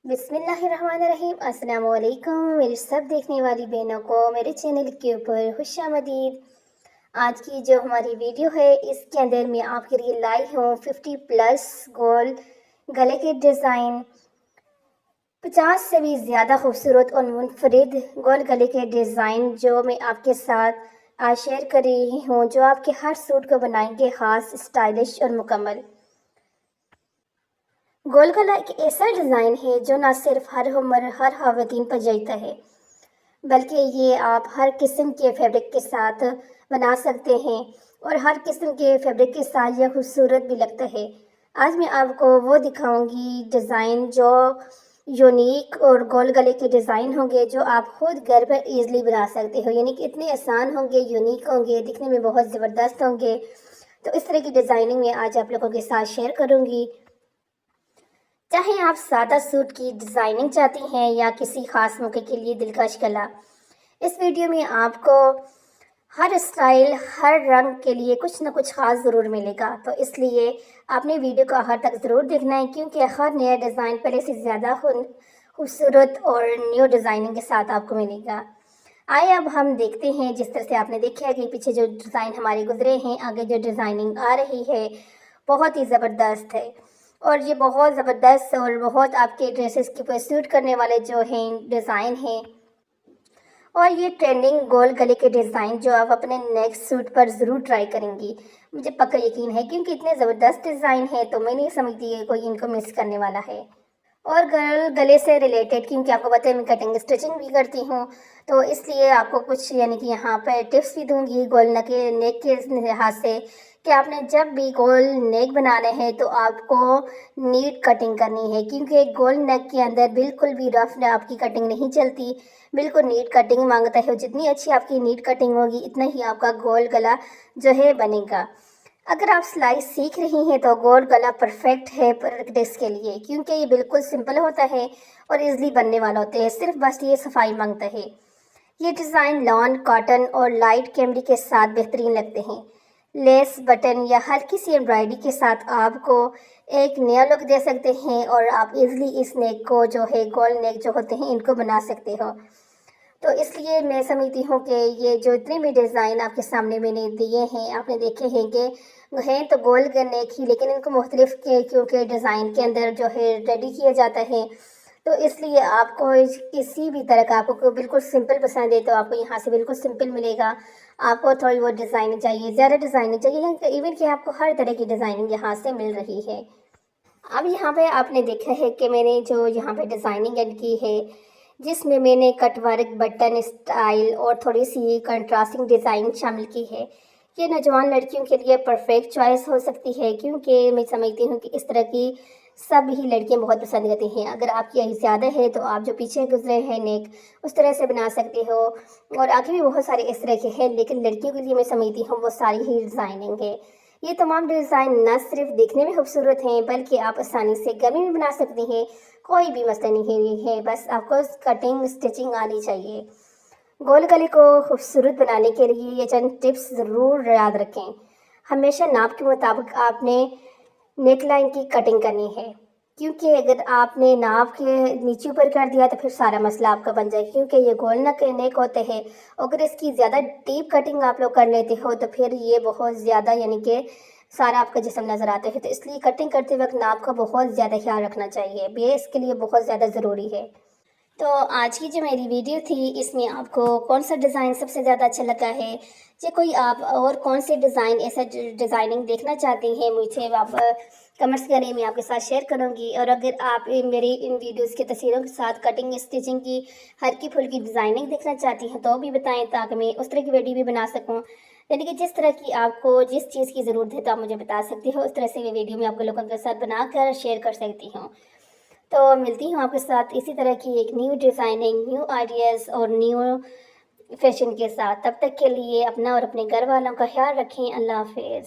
बिस्मिल्लाहिर्रहमानिर्रहीम। अस्सलाम वालेकुम मेरी सब देखने वाली बहनों को मेरे चैनल के ऊपर खुशामदीद। आज की जो हमारी वीडियो है इसके अंदर मैं आपके लिए लाई हूँ 50+ गोल गले के डिज़ाइन, 50 से भी ज़्यादा खूबसूरत और मुनफरिद गोल गले के डिज़ाइन जो मैं आपके साथ आज शेयर कर रही हूँ, जो आपके हर सूट को बनाएंगे ख़ास, स्टाइलिश और मुकम्मल। गोल गला एक ऐसा डिज़ाइन है जो ना सिर्फ हर उम्र हर ख़वातीन पर जचता है, बल्कि ये आप हर किस्म के फैब्रिक के साथ बना सकते हैं और हर किस्म के फैब्रिक के साथ यह खूबसूरत भी लगता है। आज मैं आपको वो दिखाऊंगी डिज़ाइन जो यूनिक और गोल गले के डिज़ाइन होंगे जो आप खुद घर पर इजीली बना सकते हो, यानी कि इतने आसान होंगे, यूनिक होंगे, दिखने में बहुत ज़बरदस्त होंगे। तो इस तरह की डिज़ाइनिंग मैं आज आप लोगों के साथ शेयर करूँगी। चाहे आप सादा सूट की डिज़ाइनिंग चाहती हैं या किसी ख़ास मौके के लिए दिलकश गला, इस वीडियो में आपको हर स्टाइल, हर रंग के लिए कुछ ना कुछ ख़ास ज़रूर मिलेगा। तो इसलिए आपने वीडियो को आखिर तक ज़रूर देखना है, क्योंकि हर नया डिज़ाइन पहले से ज़्यादा खूबसूरत और न्यू डिज़ाइनिंग के साथ आपको मिलेगा। आइए अब हम देखते हैं, जिस तरह से आपने देखा है कि पीछे जो डिज़ाइन हमारे गुजरे हैं, आगे जो डिज़ाइनिंग आ रही है बहुत ही ज़बरदस्त है और ये बहुत ज़बरदस्त और बहुत आपके ड्रेसेस के ऊपर सूट करने वाले जो हैं डिज़ाइन हैं। और ये ट्रेंडिंग गोल गले के डिज़ाइन जो आप अपने नेक्स्ट सूट पर ज़रूर ट्राई करेंगी, मुझे पक्का यकीन है, क्योंकि इतने ज़बरदस्त डिज़ाइन है तो मैं नहीं समझती है कोई इनको मिस करने वाला है। और गले से रिलेटेड, क्योंकि आपको पता है मैं कटिंग स्टिचिंग भी करती हूँ, तो इसलिए आपको कुछ यानी कि यहाँ पर टिप्स भी दूंगी गोल नेक के लिहाज से कि आपने जब भी गोल नेक बनाने हैं तो आपको नीट कटिंग करनी है, क्योंकि गोल नेक के अंदर बिल्कुल भी रफ आपकी कटिंग नहीं चलती, बिल्कुल नीट कटिंग मांगता है। जितनी अच्छी आपकी नीट कटिंग होगी इतना ही आपका गोल गला जो है बनेगा। अगर आप सिलाई सीख रही हैं तो गोल गला परफेक्ट है प्रैक्टिस के लिए, क्योंकि ये बिल्कुल सिंपल होता है और इजीली बनने वाला होता है, सिर्फ बस ये सफाई मांगता है। ये डिज़ाइन लॉन, कॉटन और लाइट कैमरी के साथ बेहतरीन लगते हैं। लेस, बटन या हल्की सी एम्ब्रॉयडरी के साथ आपको एक नया लुक दे सकते हैं और आप इजीली इस नेक को जो है गोल नेक जो होते हैं इनको बना सकते हो। तो इसलिए मैं समझती हूँ कि ये जो इतने भी डिज़ाइन आपके सामने मैंने दिए हैं, आपने देखे हैं कि हैं तो गोल नेक ही, लेकिन इनको मुख्तलिफ के क्योंकि डिज़ाइन के अंदर जो है रेडी किया जाता है, तो इसलिए आपको किसी भी तरह का आपको बिल्कुल सिंपल पसंद है तो आपको यहाँ से बिल्कुल सिंपल मिलेगा। आपको थोड़ी बहुत डिज़ाइनिंग चाहिए, ज़्यादा डिज़ाइनिंग चाहिए, इवन कि आपको हर तरह की डिज़ाइनिंग यहाँ से मिल रही है। अब यहाँ पे आपने देखा है कि मैंने जो यहाँ पे डिज़ाइनिंग ऐड की है, जिसमें मैंने कट वर्क, बटन स्टाइल और थोड़ी सी कंट्रास्टिंग डिज़ाइन शामिल की है। ये नौजवान लड़कियों के लिए परफेक्ट चॉइस हो सकती है, क्योंकि मैं समझती हूँ कि इस तरह की सब ही लड़कियाँ बहुत पसंद करती हैं। अगर आपकी एज ज़्यादा है तो आप जो पीछे गुजरे हैं नेक उस तरह से बना सकते हो, और आगे भी बहुत सारे इस तरह के हैं, लेकिन लड़कियों के लिए मैं समझती हूँ वो सारी ही डिज़ाइनिंग है। ये तमाम डिज़ाइन न सिर्फ दिखने में खूबसूरत हैं, बल्कि आप आसानी से घर में भी बना सकती हैं, कोई भी मसला नहीं है, बस आपको कटिंग स्टिचिंग आनी चाहिए। गोल गले को खूबसूरत बनाने के लिए ये चंद टिप्स ज़रूर याद रखें। हमेशा नाप के मुताबिक आपने नेक लाइन की कटिंग करनी है, क्योंकि अगर आपने नाप के नीचे ऊपर कर दिया तो फिर सारा मसला आपका बन जाएगा, क्योंकि ये गोल नेक होते हैं। अगर इसकी ज़्यादा डीप कटिंग आप लोग कर लेते हो तो फिर ये बहुत ज़्यादा यानी कि सारा आपका जिस्म नज़र आता है, तो इसलिए कटिंग करते वक्त नाप का बहुत ज़्यादा ख्याल रखना चाहिए, बेस के लिए बहुत ज़्यादा ज़रूरी है। तो आज की जो मेरी वीडियो थी इसमें आपको कौन सा डिज़ाइन सबसे ज़्यादा अच्छा लगा है, या कोई आप और कौन से डिज़ाइन ऐसा डिज़ाइनिंग देखना चाहती हैं, मुझे आप कमेंट्स करें, मैं आपके साथ शेयर करूंगी। और अगर आप मेरी इन वीडियोस की तस्वीरों के साथ कटिंग स्टिचिंग की हल्की फुल्की डिज़ाइनिंग देखना चाहती हैं तो भी बताएं, ताकि मैं उस तरह की वीडियो भी बना सकूँ। यानी कि जिस तरह की आपको जिस चीज़ की ज़रूरत है तो आप मुझे बता सकती हो, उस तरह से मैं वीडियो में आपको लोगों के साथ बनाकर शेयर कर सकती हूँ। तो मिलती हूँ आपके साथ इसी तरह की एक न्यू डिज़ाइनिंग, न्यू आइडियाज़ और न्यू फैशन के साथ। तब तक के लिए अपना और अपने घर वालों का ख्याल रखें। अल्लाह हाफिज़।